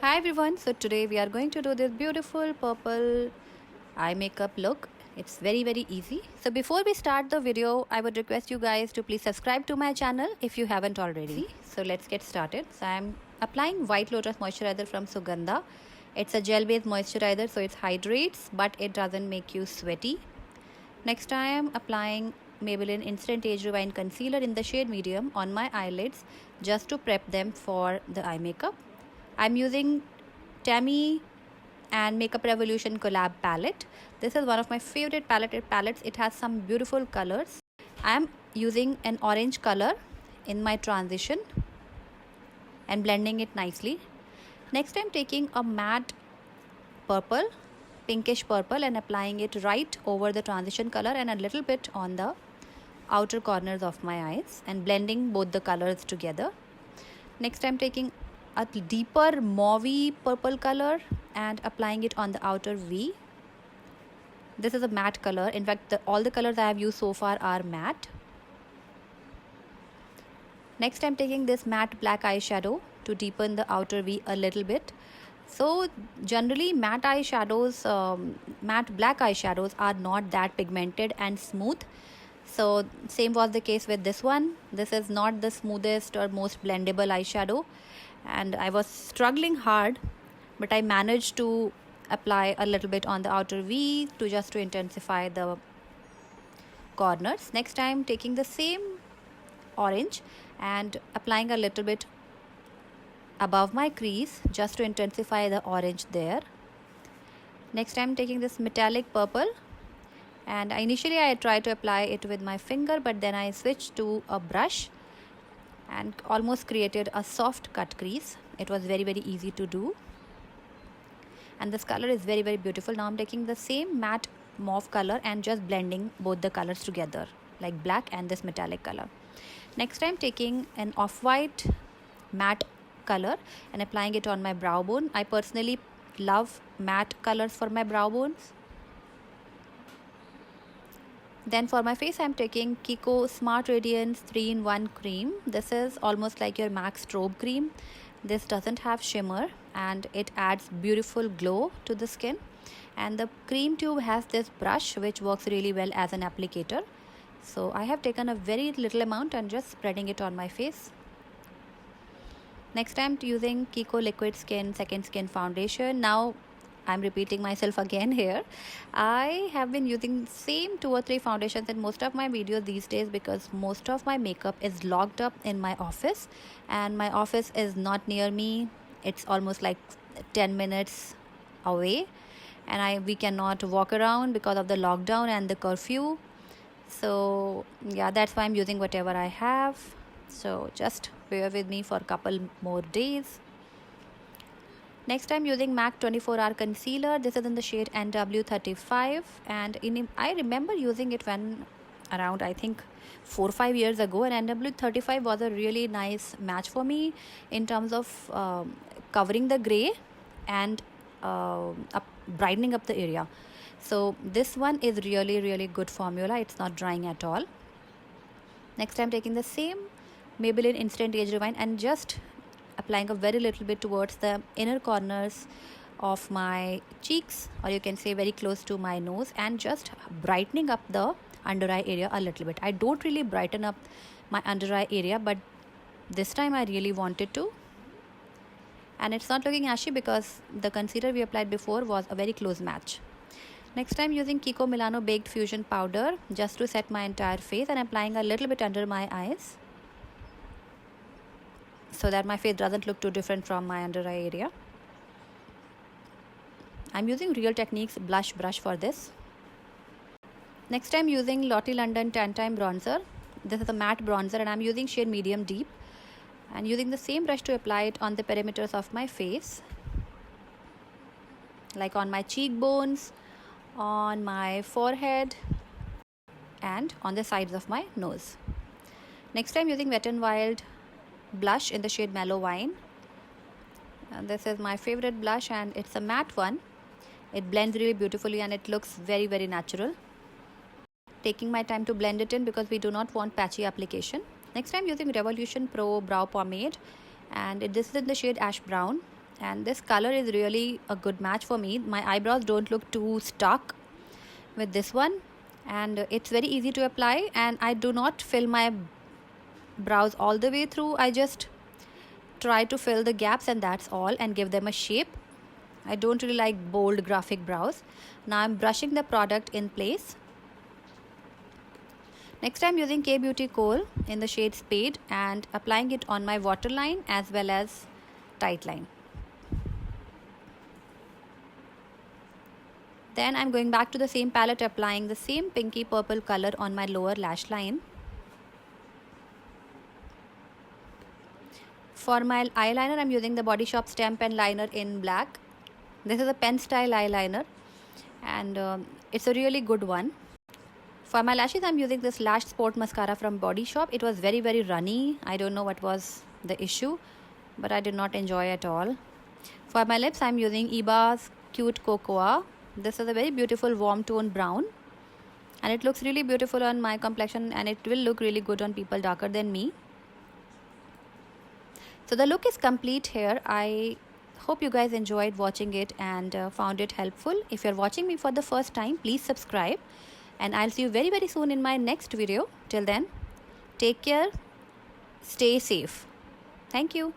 Hi everyone, so today we are going to do this beautiful purple eye makeup look. It's very easy. So before we start the video, I would request you guys to please subscribe to my channel if you haven't already. So let's get started. So I'm applying White Lotus moisturizer from Sugandha. It's a gel based moisturizer, so it hydrates but it doesn't make you sweaty. Next I am applying Maybelline Instant Age Rewind Concealer in the shade medium on my eyelids just to prep them for the eye makeup. I'm using Tammy and Makeup Revolution collab palette. This is one of my favorite palettes. It has some beautiful colors. I am using an orange color in my transition and blending it nicely. Next I'm taking a matte purple, pinkish purple, and applying it right over the transition color and a little bit on the outer corners of my eyes and blending both the colors together. Next I'm taking a deeper mauve purple color and applying it on the outer V. This is a matte color. In fact, all the colors I have used so far are matte. Next I'm taking this matte black eyeshadow to deepen the outer V a little bit. So generally matte black eyeshadows are not that pigmented and smooth. So same was the case with this one. This is not the smoothest or most blendable eyeshadow, and I was struggling hard, but I managed to apply a little bit on the outer V to intensify the corners. Next I'm taking the same orange and applying a little bit above my crease just to intensify the orange there. Next I'm taking this metallic purple, and initially I tried to apply it with my finger, but then I switched to a brush and almost created a soft cut crease. It was very easy to do, and this color is very beautiful. Now I'm taking the same matte mauve color and just blending both the colors together, like black and this metallic color. Next I'm taking an off-white matte color and applying it on my brow bone. I personally love matte colors for my brow bones. Then for my face I'm taking Kiko Smart Radiance 3-in-1 cream. This is almost like your MAC strobe cream. This doesn't have shimmer and it adds beautiful glow to the skin. And the cream tube has this brush which works really well as an applicator. So I have taken a very little amount and just spreading it on my face. Next I'm using Kiko Liquid Skin Second Skin Foundation. Now I'm repeating myself again here. I have been using same 2 or 3 foundations in most of my videos these days because most of my makeup is locked up in my office, and my office is not near me. It's almost like 10 minutes away, and we cannot walk around because of the lockdown and the curfew. So yeah, that's why I'm using whatever I have. So just bear with me for a couple more days. Next I'm using MAC 24-hour concealer. This is in the shade NW35, and I remember using it when around I think 4 or 5 years ago, and NW35 was a really nice match for me in terms of covering the gray and brightening up the area. So this one is really good formula. It's not drying at all. Next I'm taking the same Maybelline Instant Age Rewind and just applying a very little bit towards the inner corners of my cheeks, or you can say very close to my nose, and just brightening up the under eye area a little bit. I don't really brighten up my under eye area, but this time I really wanted to, and it's not looking ashy because the concealer we applied before was a very close match. Next I'm using Kiko Milano Baked Fusion powder just to set my entire face, and applying a little bit under my eyes so that my face doesn't look too different from my under eye area. I'm using Real Techniques blush brush for this. Next I'm using Lottie London Tan Time bronzer. This is a matte bronzer and I'm using shade medium deep, and using the same brush to apply it on the perimeters of my face, like on my cheekbones, on my forehead, and on the sides of my nose. Next I'm using Wet n Wild blush in the shade Mellow Wine. And this is my favorite blush, and it's a matte one. It blends really beautifully and it looks very natural. Taking my time to blend it in because we do not want patchy application. Next I'm using Revolution Pro brow pomade, and this is in the shade Ash Brown. and this color is really a good match for me. My eyebrows don't look too stuck with this one, and it's very easy to apply, and I do not fill my brows all the way through. I just try to fill the gaps, and that's all, and give them a shape. I don't really like bold graphic brows. Now I'm brushing the product in place. Next I'm using K Beauty Kohl in the shade Spade and applying it on my waterline as well as tight line. Then I'm going back to the same palette, applying the same pinky purple color on my lower lash line. For my eyeliner, I'm using the Body Shop Stem Pen Liner in black. This is a pen style eyeliner, and it's a really good one. For my lashes, I'm using this Lash Sport Mascara from Body Shop. It was very runny. I don't know what was the issue, but I did not enjoy at all. For my lips, I'm using Eba's Cute Cocoa. This is a very beautiful warm tone brown, and it looks really beautiful on my complexion, and it will look really good on people darker than me. So the look is complete here. I hope you guys enjoyed watching it and found it helpful. If you're watching me for the first time, please subscribe, and I'll see you very soon in my next video. Till then, take care, stay safe. Thank you.